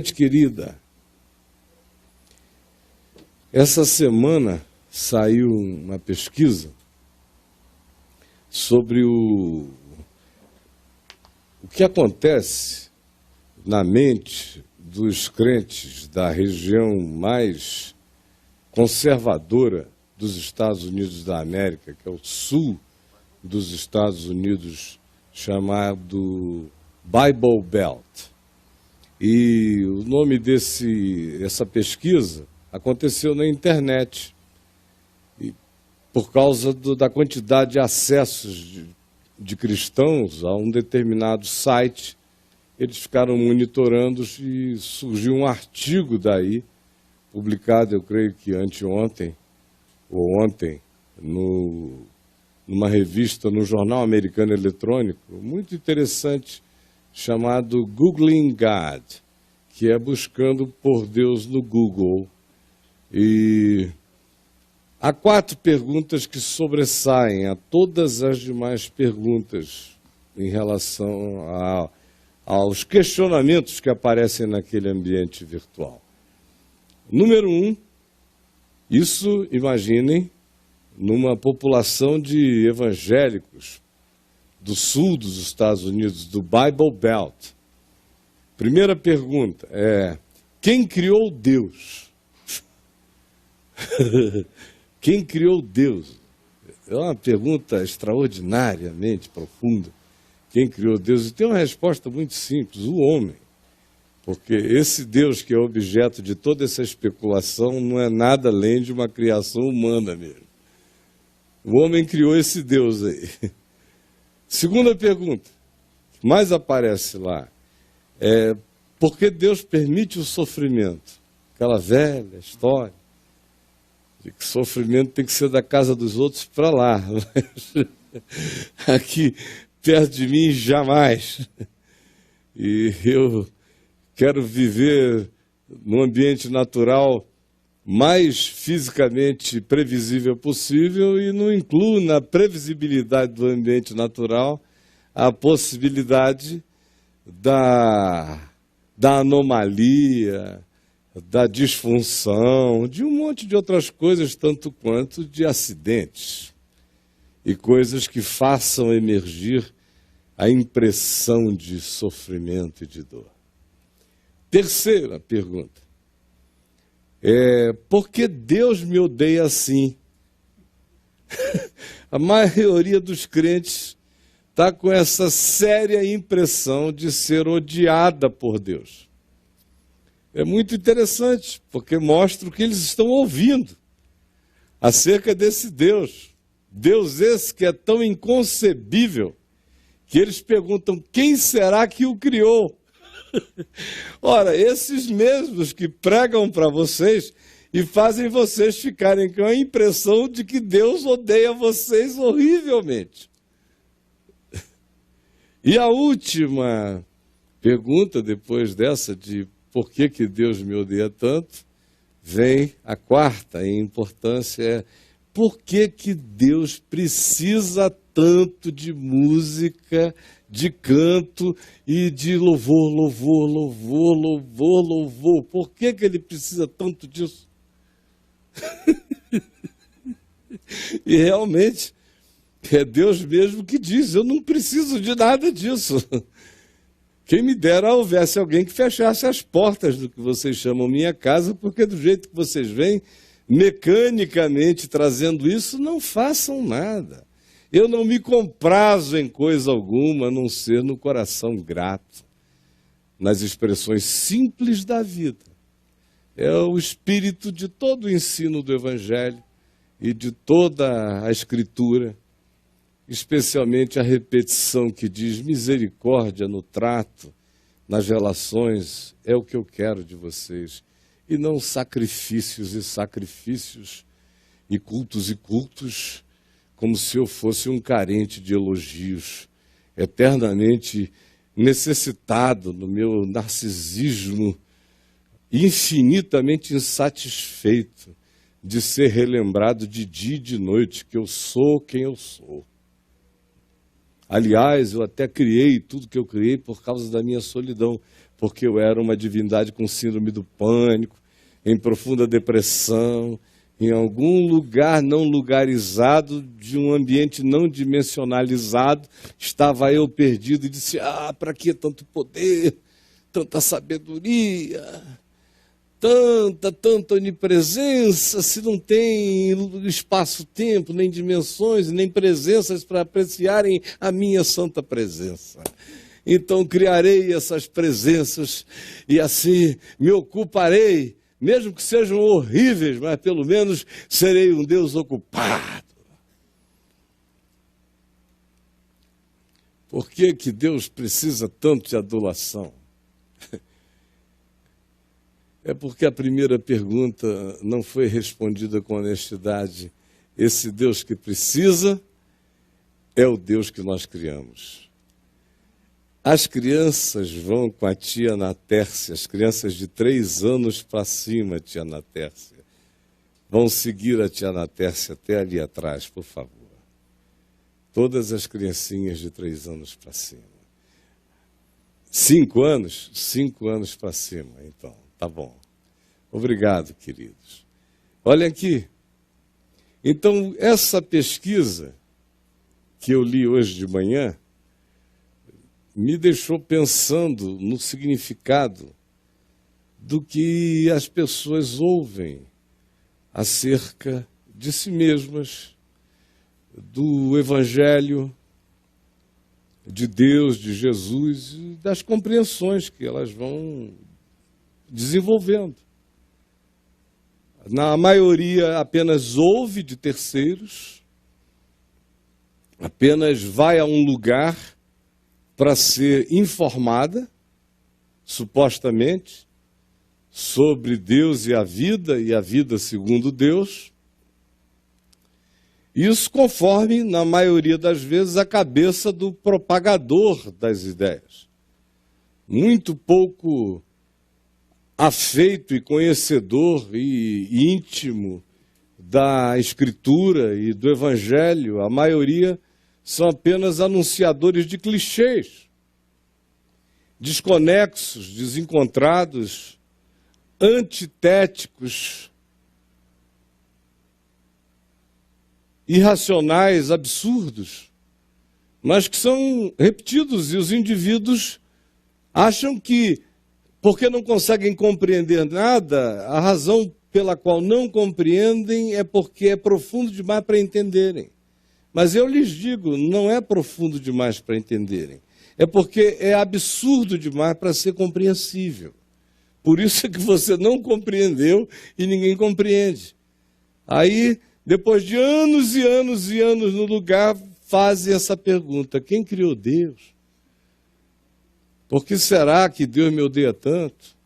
Querida, essa semana saiu uma pesquisa sobre o que acontece na mente dos crentes da região mais conservadora dos Estados Unidos da América, que é o sul dos Estados Unidos, chamado Bible Belt. E o nome dessa pesquisa aconteceu na internet. E por causa da quantidade de acessos de cristãos a um determinado site, eles ficaram monitorando e surgiu um artigo daí, publicado, eu creio que anteontem ou ontem, numa revista, no Jornal Americano Eletrônico, muito interessante, chamado Googling God, que é buscando por Deus no Google. E há 4 perguntas que sobressaem a todas as demais perguntas em relação aos questionamentos que aparecem naquele ambiente virtual. Número 1, isso, imaginem, numa população de evangélicos do sul dos Estados Unidos, do Bible Belt. Primeira pergunta é: quem criou Deus? Quem criou Deus? É uma pergunta extraordinariamente profunda. Quem criou Deus? E tem uma resposta muito simples: o homem. Porque esse Deus que é objeto de toda essa especulação não é nada além de uma criação humana mesmo. O homem criou esse Deus aí. Segunda pergunta, que mais aparece lá, é: por que Deus permite o sofrimento? Aquela velha história de que sofrimento tem que ser da casa dos outros para lá. Mas aqui, perto de mim, jamais. E eu quero viver num ambiente natural mais fisicamente previsível possível, e não incluo na previsibilidade do ambiente natural a possibilidade da anomalia, da disfunção, de um monte de outras coisas, tanto quanto de acidentes e coisas que façam emergir a impressão de sofrimento e de dor. Terceira pergunta: por que Deus me odeia assim? A maioria dos crentes está com essa séria impressão de ser odiada por Deus. É muito interessante, porque mostra o que eles estão ouvindo acerca desse Deus. Deus esse que é tão inconcebível, que eles perguntam: quem será que o criou? Ora, esses mesmos que pregam para vocês e fazem vocês ficarem com a impressão de que Deus odeia vocês horrivelmente. E a última pergunta, depois dessa, de por que Deus me odeia tanto, vem a quarta em importância: é: por que Deus precisa tanto de música, de canto e de louvor, louvor, louvor, louvor, louvor? Por que ele precisa tanto disso? E realmente é Deus mesmo que diz: eu não preciso de nada disso. Quem me dera houvesse alguém que fechasse as portas do que vocês chamam minha casa, porque do jeito que vocês vêm, mecanicamente trazendo isso, não façam nada. Eu não me comprazo em coisa alguma, a não ser no coração grato, nas expressões simples da vida. É o espírito de todo o ensino do Evangelho e de toda a Escritura, especialmente a repetição que diz: misericórdia no trato, nas relações, é o que eu quero de vocês, e não sacrifícios e sacrifícios, e cultos, como se eu fosse um carente de elogios, eternamente necessitado no meu narcisismo, infinitamente insatisfeito de ser relembrado de dia e de noite que eu sou quem eu sou. Aliás, eu até criei tudo que eu criei por causa da minha solidão, porque eu era uma divindade com síndrome do pânico, em profunda depressão, em algum lugar não lugarizado, de um ambiente não dimensionalizado, estava eu perdido e disse, para que tanto poder, tanta sabedoria, tanta onipresença, se não tem espaço-tempo, nem dimensões, nem presenças para apreciarem a minha santa presença. Então criarei essas presenças e assim me ocuparei, mesmo que sejam horríveis, mas pelo menos serei um Deus ocupado. Por que que Deus precisa tanto de adulação? É porque a primeira pergunta não foi respondida com honestidade. Esse Deus que precisa é o Deus que nós criamos. As crianças vão com a tia Natércia, as crianças de 3 anos para cima, tia Natércia. Vão seguir a tia Natércia até ali atrás, por favor. Todas as criancinhas de 3 anos para cima. 5 anos? 5 anos para cima, então, tá bom. Obrigado, queridos. Olhem aqui. Então, essa pesquisa que eu li hoje de manhã, me deixou pensando no significado do que as pessoas ouvem acerca de si mesmas, do Evangelho, de Deus, de Jesus, e das compreensões que elas vão desenvolvendo. Na maioria apenas ouve de terceiros, apenas vai a um lugar para ser informada, supostamente, sobre Deus e a vida segundo Deus. Isso conforme, na maioria das vezes, a cabeça do propagador das ideias. Muito pouco afeito e conhecedor e íntimo da Escritura e do Evangelho. A maioria são apenas anunciadores de clichês, desconexos, desencontrados, antitéticos, irracionais, absurdos, mas que são repetidos e os indivíduos acham que, porque não conseguem compreender nada, a razão pela qual não compreendem é porque é profundo demais para entenderem. Mas eu lhes digo, não é profundo demais para entenderem. É porque é absurdo demais para ser compreensível. Por isso é que você não compreendeu e ninguém compreende. Aí, depois de anos e anos e anos no lugar, fazem essa pergunta: quem criou Deus? Por que será que Deus me odeia tanto?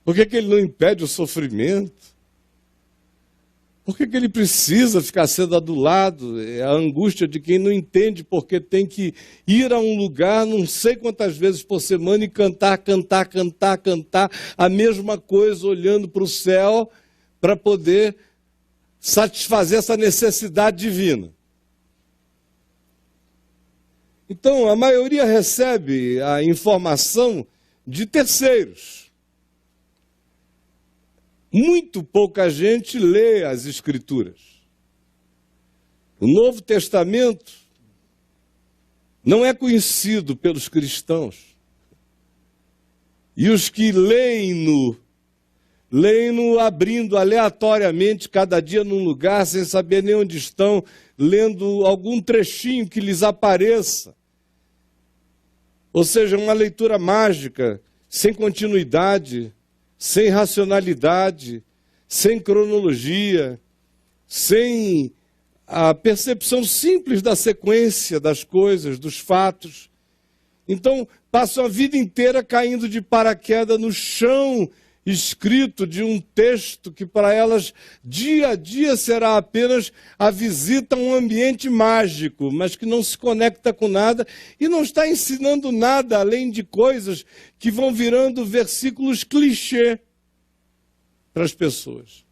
Por que Ele não impede o sofrimento? Por que Ele precisa ficar sendo adulado? É a angústia de quem não entende porque tem que ir a um lugar não sei quantas vezes por semana e cantar a mesma coisa, olhando para o céu para poder satisfazer essa necessidade divina. Então, a maioria recebe a informação de terceiros. Muito pouca gente lê as Escrituras. O Novo Testamento não é conhecido pelos cristãos. E os que leem-no abrindo aleatoriamente, cada dia num lugar, sem saber nem onde estão, lendo algum trechinho que lhes apareça. Ou seja, uma leitura mágica, sem continuidade, sem racionalidade, sem cronologia, sem a percepção simples da sequência das coisas, dos fatos. Então, passam a vida inteira caindo de paraquedas no chão escrito de um texto que para elas dia a dia será apenas a visita a um ambiente mágico, mas que não se conecta com nada e não está ensinando nada além de coisas que vão virando versículos clichê para as pessoas.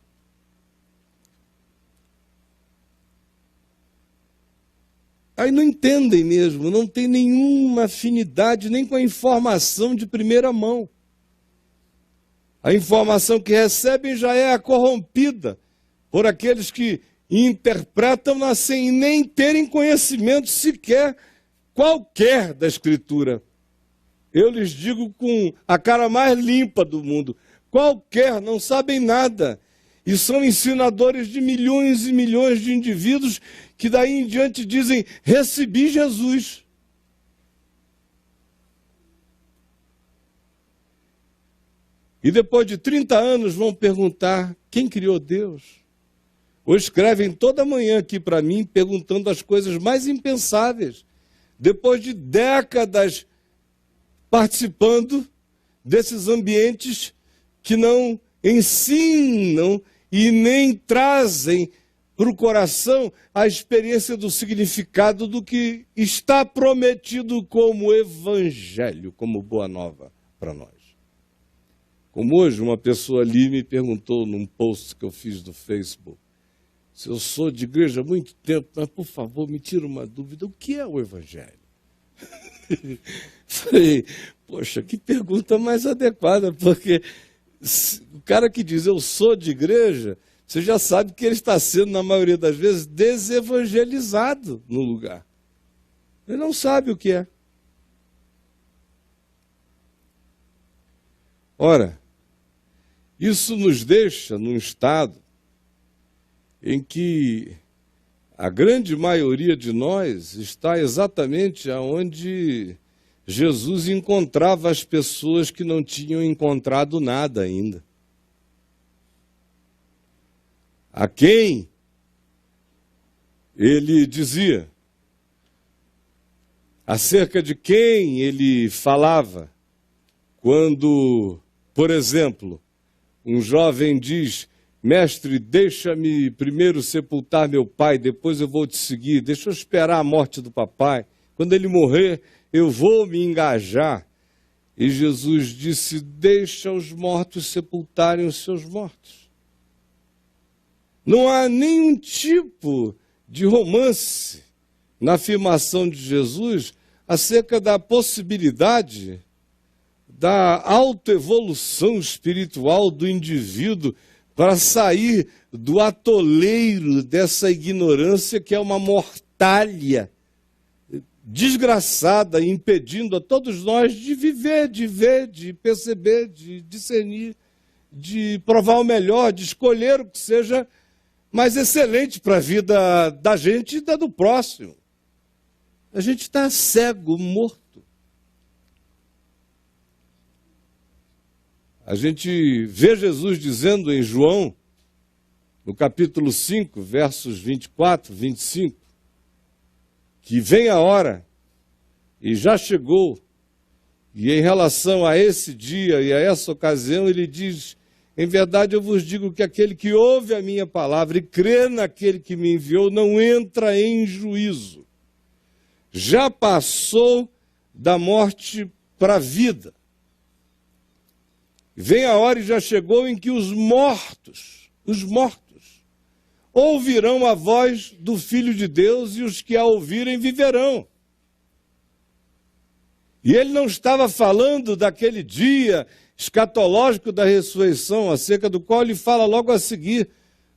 aí não entendem mesmo, não tem nenhuma afinidade nem com a informação de primeira mão. A informação que recebem já é corrompida por aqueles que interpretam-na sem nem terem conhecimento sequer qualquer da Escritura. Eu lhes digo com a cara mais limpa do mundo, qualquer, não sabem nada. E são ensinadores de milhões e milhões de indivíduos que daí em diante dizem, recebi Jesus. E depois de 30 anos vão perguntar, quem criou Deus? Ou escrevem toda manhã aqui para mim, perguntando as coisas mais impensáveis. Depois de décadas participando desses ambientes que não ensinam e nem trazem para o coração a experiência do significado do que está prometido como evangelho, como boa nova para nós. Como hoje uma pessoa ali me perguntou num post que eu fiz do Facebook, se eu sou de igreja há muito tempo, mas por favor me tira uma dúvida, o que é o evangelho? Falei, poxa, que pergunta mais adequada, porque o cara que diz eu sou de igreja, você já sabe que ele está sendo, na maioria das vezes, desevangelizado no lugar. Ele não sabe o que é. Ora, isso nos deixa num estado em que a grande maioria de nós está exatamente onde Jesus encontrava as pessoas que não tinham encontrado nada ainda. A quem ele dizia, acerca de quem ele falava, quando, por exemplo, um jovem diz, mestre, deixa-me primeiro sepultar meu pai, depois eu vou te seguir, deixa eu esperar a morte do papai. Quando ele morrer, eu vou me engajar. E Jesus disse, deixa os mortos sepultarem os seus mortos. Não há nenhum tipo de romance na afirmação de Jesus acerca da possibilidade da autoevolução espiritual do indivíduo para sair do atoleiro dessa ignorância que é uma mortalha desgraçada, impedindo a todos nós de viver, de ver, de perceber, de discernir, de provar o melhor, de escolher o que seja mais excelente para a vida da gente e da do próximo. A gente está cego, morto. A gente vê Jesus dizendo em João, no capítulo 5, versos 24, 25, que vem a hora, e já chegou, e em relação a esse dia e a essa ocasião, ele diz, em verdade eu vos digo que aquele que ouve a minha palavra e crê naquele que me enviou, não entra em juízo. Já passou da morte para a vida. Vem a hora e já chegou em que os mortos, ouvirão a voz do Filho de Deus e os que a ouvirem viverão. E ele não estava falando daquele dia escatológico da ressurreição, acerca do qual ele fala logo a seguir,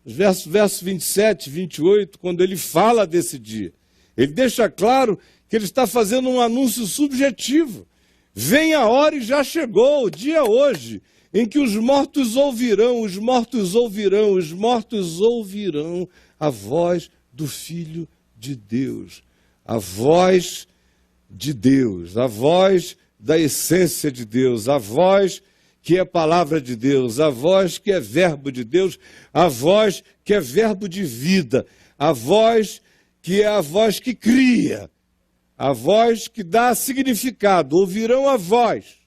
versos 27, 28, quando ele fala desse dia. Ele deixa claro que ele está fazendo um anúncio subjetivo. Vem a hora e já chegou, o dia hoje, em que os mortos ouvirão a voz do Filho de Deus. A voz de Deus, a voz da essência de Deus, a voz que é palavra de Deus, a voz que é verbo de Deus, a voz que é verbo de vida, a voz que é a voz que cria, a voz que dá significado. Ouvirão a voz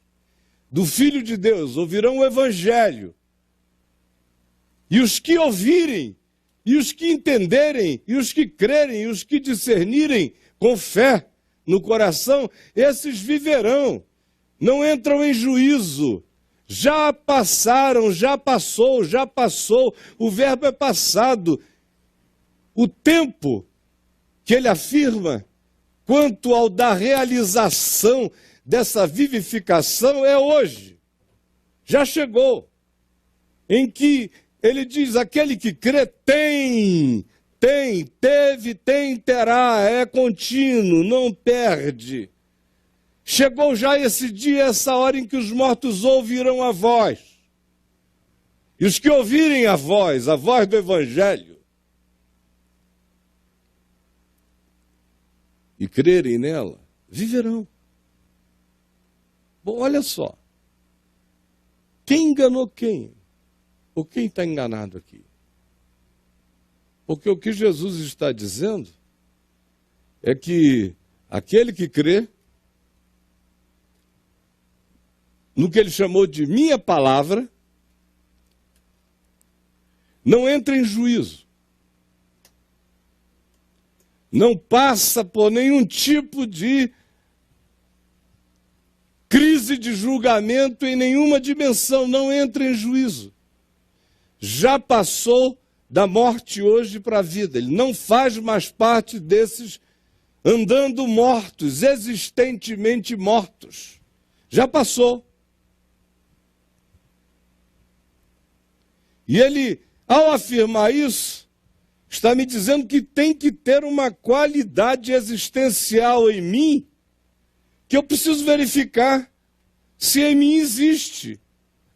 do Filho de Deus, ouvirão o Evangelho. E os que ouvirem, e os que entenderem, e os que crerem, e os que discernirem com fé no coração, esses viverão, não entram em juízo. Já passaram, já passou, o verbo é passado. O tempo que ele afirma quanto ao da realização dessa vivificação é hoje. Já chegou. Em que ele diz, aquele que crê tem, teve, tem, terá, é contínuo, não perde. Chegou já esse dia, essa hora em que os mortos ouvirão a voz. E os que ouvirem a voz do Evangelho, e crerem nela, viverão. Bom, olha só. Quem enganou quem? Ou quem está enganado aqui? Porque o que Jesus está dizendo é que aquele que crê no que ele chamou de minha palavra, não entra em juízo. Não passa por nenhum tipo de crise de julgamento em nenhuma dimensão, não entra em juízo. Já passou da morte hoje para a vida. Ele não faz mais parte desses andando mortos, existentemente mortos. Já passou. E ele, ao afirmar isso, está me dizendo que tem que ter uma qualidade existencial em mim, que eu preciso verificar se em mim existe,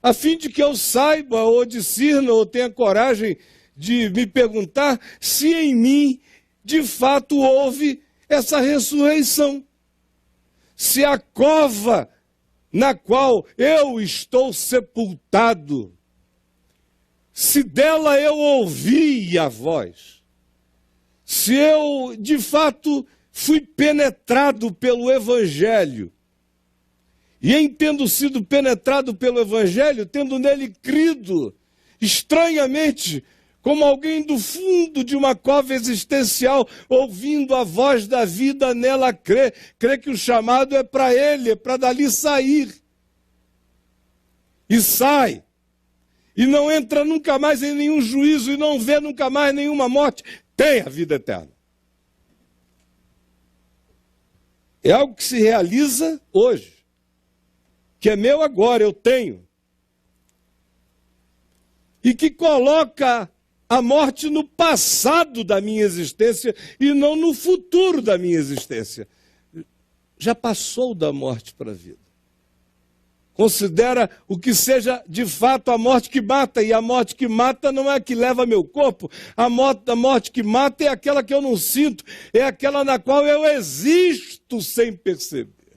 a fim de que eu saiba, ou discirna, ou tenha coragem de me perguntar se em mim, de fato, houve essa ressurreição. Se a cova na qual eu estou sepultado, se dela eu ouvi a voz, se eu, de fato, fui penetrado pelo Evangelho, e em tendo sido penetrado pelo Evangelho, tendo nele crido, estranhamente, como alguém do fundo de uma cova existencial, ouvindo a voz da vida, nela crê que o chamado é para ele, é para dali sair. E sai. E não entra nunca mais em nenhum juízo, e não vê nunca mais nenhuma morte, tem a vida eterna. É algo que se realiza hoje. Que é meu agora, eu tenho. E que coloca a morte no passado da minha existência e não no futuro da minha existência. Já passou da morte para a vida. Considera o que seja de fato a morte que mata, e a morte que mata não é a que leva meu corpo, a morte que mata é aquela que eu não sinto, é aquela na qual eu existo sem perceber.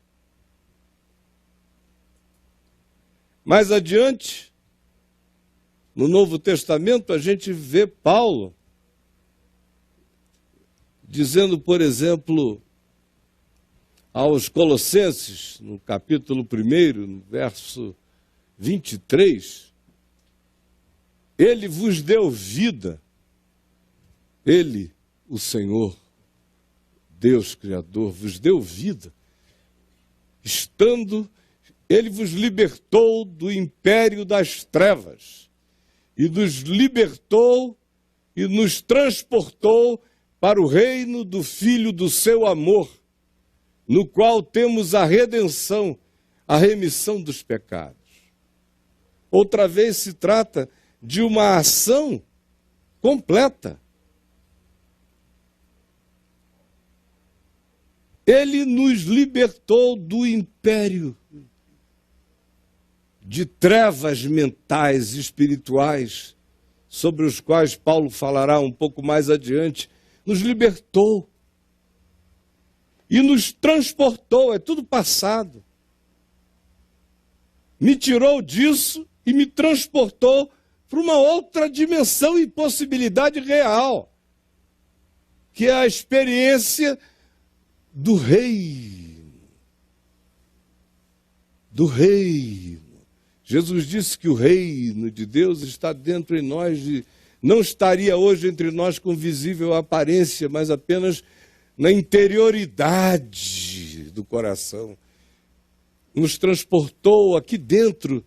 Mais adiante, no Novo Testamento, a gente vê Paulo dizendo, por exemplo, aos Colossenses, no capítulo 1, no verso 23, ele vos deu vida, ele, o Senhor, Deus Criador, vos deu vida, ele vos libertou do império das trevas e nos libertou e nos transportou para o reino do Filho do seu amor, no qual temos a redenção, a remissão dos pecados. Outra vez se trata de uma ação completa. Ele nos libertou do império de trevas mentais e espirituais, sobre os quais Paulo falará um pouco mais adiante, nos libertou e nos transportou, é tudo passado. Me tirou disso e me transportou para uma outra dimensão e possibilidade real, que é a experiência do reino. Do reino. Jesus disse que o reino de Deus está dentro de nós, e não estaria hoje entre nós com visível aparência, mas apenas na interioridade do coração. Nos transportou aqui dentro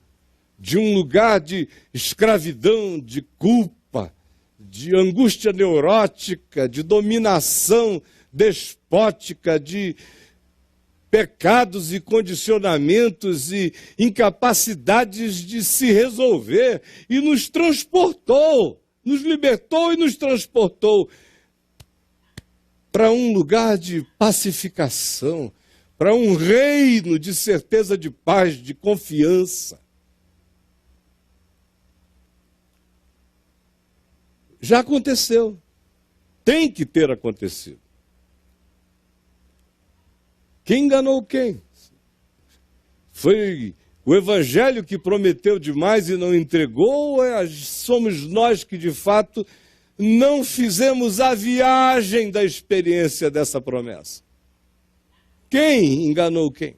de um lugar de escravidão, de culpa, de angústia neurótica, de dominação, despótica despótica, de pecados e condicionamentos e incapacidades de se resolver, e nos transportou, nos libertou e nos transportou para um lugar de pacificação, para um reino de certeza de paz, de confiança. Já aconteceu, tem que ter acontecido. Quem enganou quem? Foi o evangelho que prometeu demais e não entregou, ou somos nós que de fato não fizemos a viagem da experiência dessa promessa? Quem enganou quem?